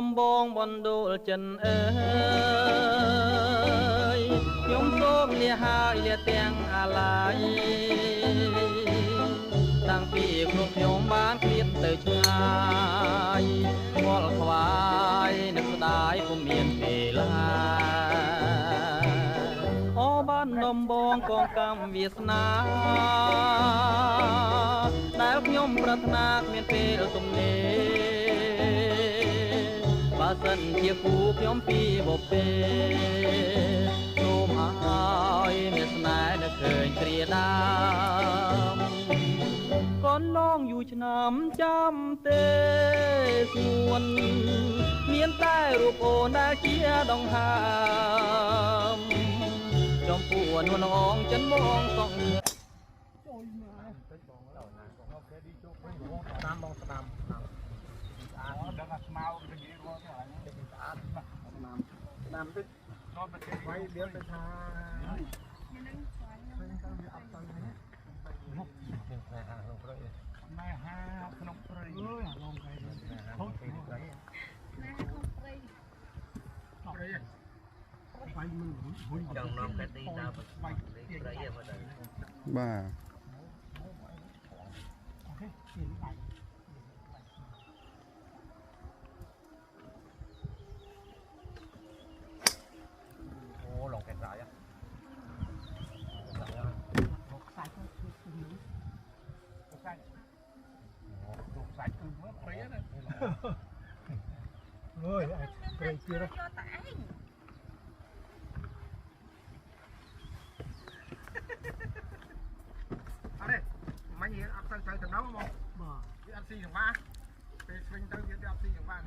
ដំបងបណ្ដូលចិនអើយខ្ញុំសូមលាហើយលាទាំងអាឡាយតាំងពីគ្រប់ខ្ញុំបានឃ្លាតទៅឆ្ងាយវល់ខ្វាយនឹកស្ដាយពុំមានពេលឡាអូបានដំបងកងកម្មវាសនាដែលខ្ញុំប្រាថ្នាគ្មានពេលទំនេរបើសិនជាគូខ្ញុំពីបុពេសូមឲ្យមានស្នេហ៍នៅឃើញគ្រាដើមកូនឡងយូរឆ្នាំចាំទេសួនមានតែរូបអូនដែលជាដងហើមចំពោះនួនអងចិនមកសងចូលមកតិចបងដល់ណាបងអូខេឌីជោគវិញបងស្ដាំបងស្ដាំស្អាតដឹងថាស្មៅទៅនិយាយរស់ទៅហើយស្អាតស្ដាំតិចដល់ប្រទេសໄວលៀនទៅថានឹងស្វែងទៅវាអត់ទៅនេះមុខនេះហាក្នុងព្រៃម៉ែហាក្នុងព្រៃអើយឡងព្រៃហូតព្រៃម៉ែក្នុងព្រៃព្រៃបាយមើលវិញចង់នាំកាទីដើរបាយព្រៃមកដល់បាទអូខេជិះបាយអូឡងកែស្រ័យហ៎សាច់ទៅគឺនេះសាច់អូសាច់គឺមើលព្រៃណាអើយព្រៃទៀតយកតែឯងអរេមិញអត់ទៅទៅដល់មកបាទវាអត់ស៊ីចង្វាពេលស្វិញទៅវាអត់ស៊ីចង្វា